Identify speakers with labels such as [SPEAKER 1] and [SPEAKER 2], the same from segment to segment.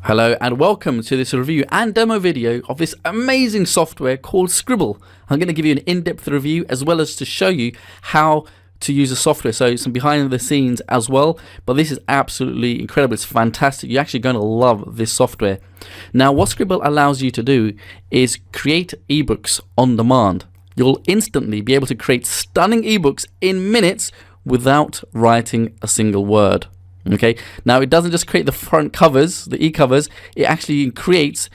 [SPEAKER 1] Hello and welcome to this review and demo video of this amazing software called Sqribble. I'm going to give you an in-depth review as well as to show you how to use the software, so some behind the scenes as well. But this is absolutely incredible. It's fantastic. You're actually going to love this software. Now, what Sqribble allows you to do is create ebooks on demand. You'll instantly be able to create stunning ebooks in minutes without writing a single word. Okay, now it doesn't just create the front covers, the e-covers, it actually creates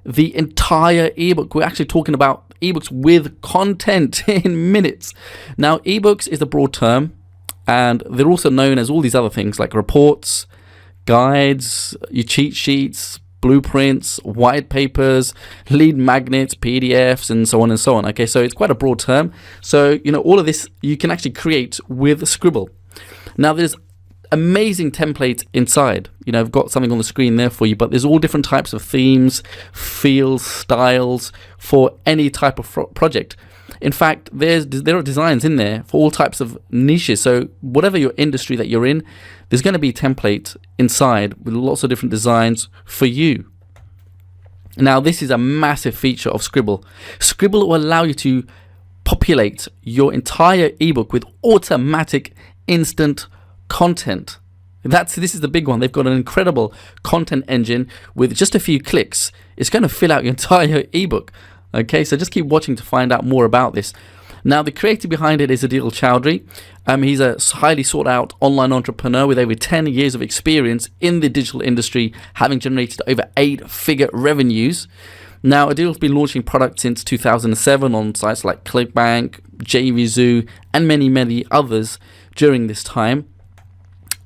[SPEAKER 1] the entire ebook. We're actually talking about ebooks with content in minutes. Now, ebooks is a broad term, and they're also known as all these other things like reports, guides, your cheat sheets, blueprints, white papers, lead magnets, PDFs, and so on and so on. Okay, so it's quite a broad term. So, all of this you can actually create with Sqribble. Now, there's amazing templates inside. I've got something on the screen there for you, but there's all different types of themes, feels, styles for any type of project. In fact, there are designs in there for all types of niches. So whatever your industry that you're in, there's going to be a template inside with lots of different designs for you. Now, this is a massive feature of Sqribble. Sqribble will allow you to populate your entire ebook with automatic instant content. This is the big one. They've got an incredible content engine. With just a few clicks, it's going to fill out your entire ebook. Okay, so just keep watching to find out more about this. Now, the creator behind it is Adil Chowdhury. He's a highly sought out online entrepreneur with over 10 years of experience in the digital industry, having generated over 8-figure revenues. Now, Adil's been launching products since 2007 on sites like ClickBank, JVZoo, and many, many others during this time.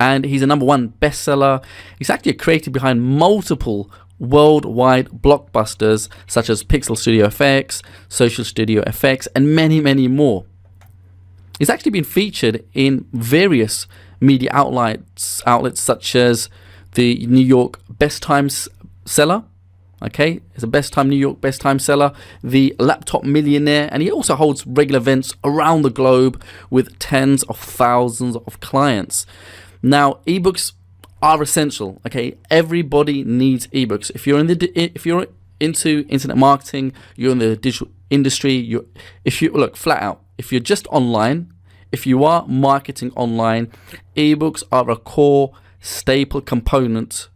[SPEAKER 1] And he's a #1 bestseller. He's actually a creator behind multiple worldwide blockbusters such as Pixel Studio FX, Social Studio FX, and many, many more. He's actually been featured in various media outlets such as the New York Best Times Seller. Okay, it's a New York Best Time Seller, the Laptop Millionaire, and he also holds regular events around the globe with tens of thousands of clients. Now, ebooks are essential. Okay, everybody needs ebooks. If you're into internet marketing, you're in the digital industry. If you look flat out, if you're just online, if you are marketing online, ebooks are a core staple component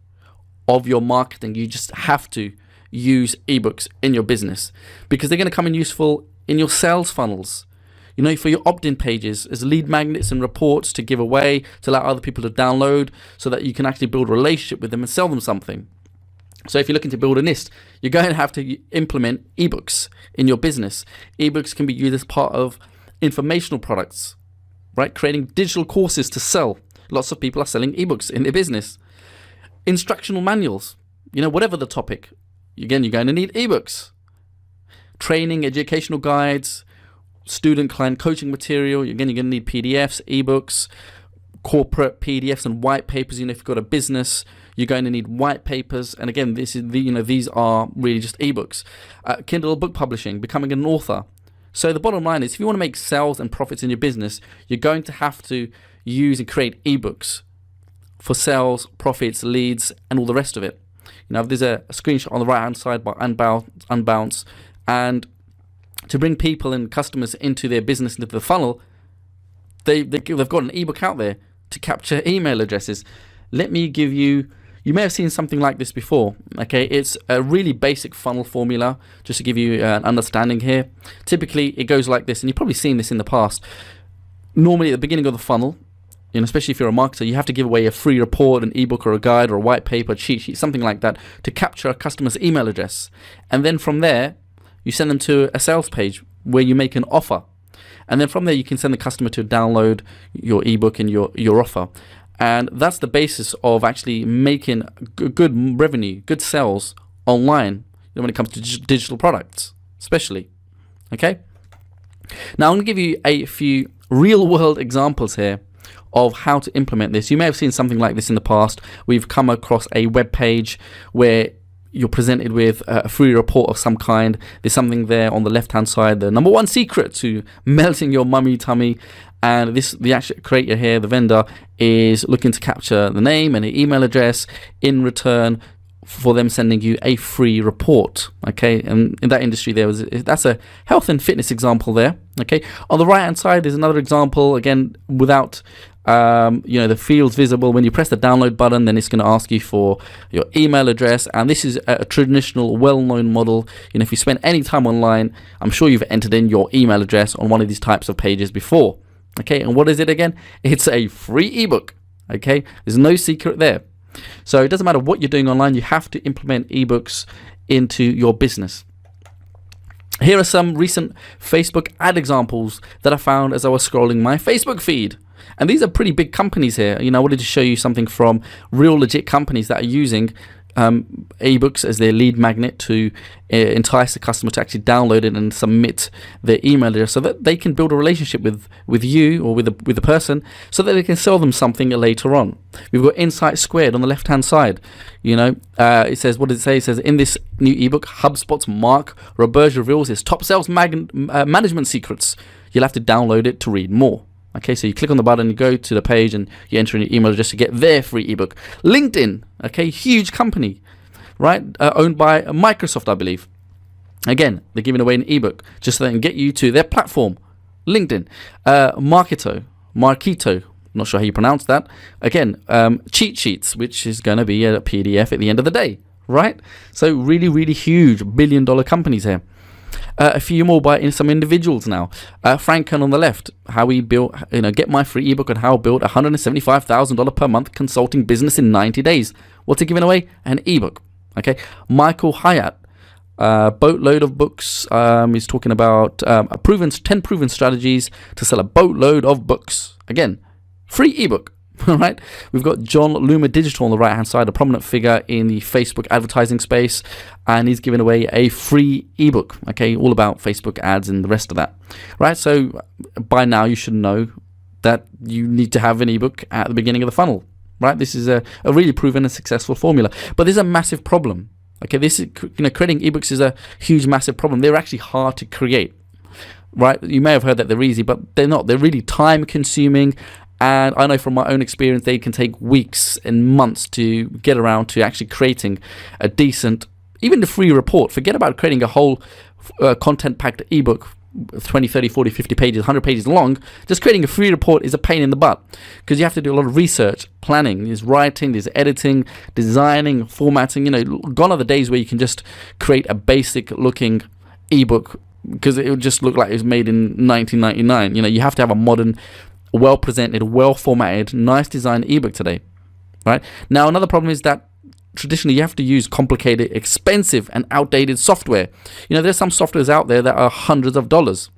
[SPEAKER 1] of your marketing. You just have to use ebooks in your business because they're going to come in useful in your sales funnels. For your opt-in pages, as lead magnets and reports to give away, to allow other people to download so that you can actually build a relationship with them and sell them something. So if you're looking to build a list, you're going to have to implement ebooks in your business. Ebooks can be used as part of informational products, right? Creating digital courses to sell. Lots of people are selling ebooks in their business. Instructional manuals, whatever the topic. Again, you're going to need ebooks. Training, educational guides, student client coaching material. Again, you're going to need PDFs, ebooks, corporate PDFs and white papers. If you've got a business, you're going to need white papers. And again, these are really just ebooks. Kindle book publishing, becoming an author. So the bottom line is, if you want to make sales and profits in your business, you're going to have to use and create ebooks for sales, profits, leads, and all the rest of it. There's a screenshot on the right hand side by Unbounce, and to bring people and customers into their business, into the funnel, they've got an ebook out there to capture email addresses. Let me give you may have seen something like this before. Okay, it's a really basic funnel formula, just to give you an understanding here. Typically, it goes like this, and you've probably seen this in the past. Normally, at the beginning of the funnel, especially if you're a marketer, you have to give away a free report, an ebook or a guide or a white paper, cheat sheet, something like that, to capture a customer's email address. And then from there, you send them to a sales page where you make an offer. And then from there, you can send the customer to download your ebook and your offer. And that's the basis of actually making good revenue, good sales online when it comes to digital products, especially. Okay? Now, I'm going to give you a few real-world examples here of how to implement this. You may have seen something like this in the past. We've come across a web page where you're presented with a free report of some kind. There's something there on the left-hand side, the #1 secret to melting your mummy tummy. And the actual creator here, the vendor, is looking to capture the name and the email address. In return, for them sending you a free report. Okay, and in that industry that's a health and fitness example there. Okay, on the right hand side there's another example, again without the fields visible. When you press the download button, then it's going to ask you for your email address, and this is a traditional well-known model. If you spend any time online, I'm sure you've entered in your email address on one of these types of pages before. Okay, and what is it again? It's a free ebook. Okay, there's no secret there. So it doesn't matter what you're doing online, you have to implement ebooks into your business. Here are some recent Facebook ad examples that I found as I was scrolling my Facebook feed. And these are pretty big companies here. I wanted to show you something from real legit companies that are using ebooks as their lead magnet to entice the customer to actually download it and submit their email address, so that they can build a relationship with you or with the person, so that they can sell them something later on. We've got Insight Squared on the left hand side. It says, what does it say? It says, in this new ebook, HubSpot's Mark Roberge reveals his top sales management secrets. You'll have to download it to read more. Okay, so you click on the button, you go to the page, and you enter in your email address to get their free ebook. LinkedIn, okay, huge company, right? Owned by Microsoft, I believe. Again, they're giving away an ebook just so they can get you to their platform. LinkedIn, Marketo, not sure how you pronounce that. Again, cheat sheets, which is going to be a PDF at the end of the day, right? So really, really huge billion-dollar companies here. A few more by some individuals now. Franken on the left, how he built, get my free ebook on how I built a $175,000 per month consulting business in 90 days. What's he giving away? An ebook. Okay. Michael Hyatt, boatload of books. He's talking about 10 proven strategies to sell a boatload of books. Again, free ebook. All right, we've got John Loomer Digital on the right hand side, a prominent figure in the Facebook advertising space, and he's giving away a free ebook. Okay, all about Facebook ads and the rest of that. Right, so by now you should know that you need to have an ebook at the beginning of the funnel. Right, this is a really proven and successful formula, but there's a massive problem. Okay, this is creating ebooks is a huge, massive problem. They're actually hard to create. Right, you may have heard that they're easy, but they're not. They're really time consuming. And I know from my own experience, they can take weeks and months to get around to actually creating a decent, even the free report. Forget about creating a whole content-packed ebook, 20, 30, 40, 50 pages, 100 pages long. Just creating a free report is a pain in the butt, because you have to do a lot of research, planning, there's writing, there's editing, designing, formatting. Gone are the days where you can just create a basic-looking ebook, because it would just look like it was made in 1999. You have to have a modern, well presented, well formatted, nice designed ebook today, right? Now, another problem is that traditionally you have to use complicated, expensive, and outdated software. There's some softwares out there that are hundreds of dollars,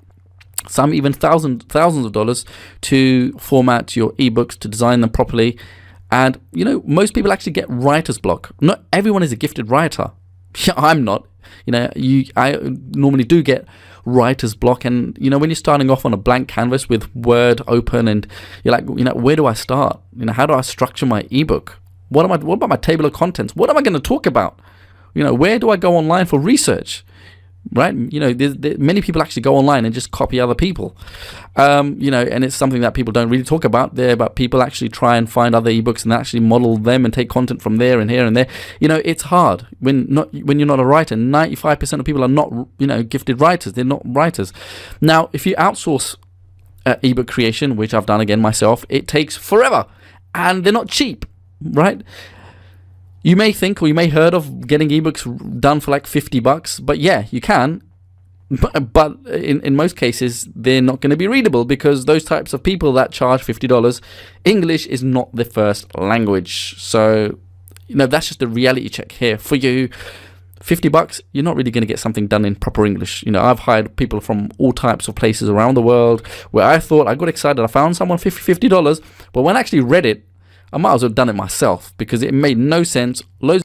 [SPEAKER 1] some even thousands of dollars to format your ebooks, to design them properly. And most people actually get writer's block. Not everyone is a gifted writer. I'm not. I normally do get writer's block, and when you're starting off on a blank canvas with Word open, and you're like, where do I start? How do I structure my ebook? What about my table of contents? What am I going to talk about? Where do I go online for research? Right? Many people actually go online and just copy other people. And it's something that people don't really talk about there, but people actually try and find other ebooks and actually model them and take content from there and here and there. It's hard when you're not a writer. 95% of people are not, gifted writers. They're not writers. Now, if you outsource ebook creation, which I've done again myself, it takes forever, and they're not cheap, right? You may think, or you may heard of getting ebooks done for like $50, but yeah, you can. But in most cases, they're not going to be readable, because those types of people that charge $50, English is not their first language. So, that's just a reality check here for you. $50, you're not really going to get something done in proper English. I've hired people from all types of places around the world where I thought, I got excited, I found someone $50, but when I actually read it, I might as well have done it myself, because it made no sense. Loads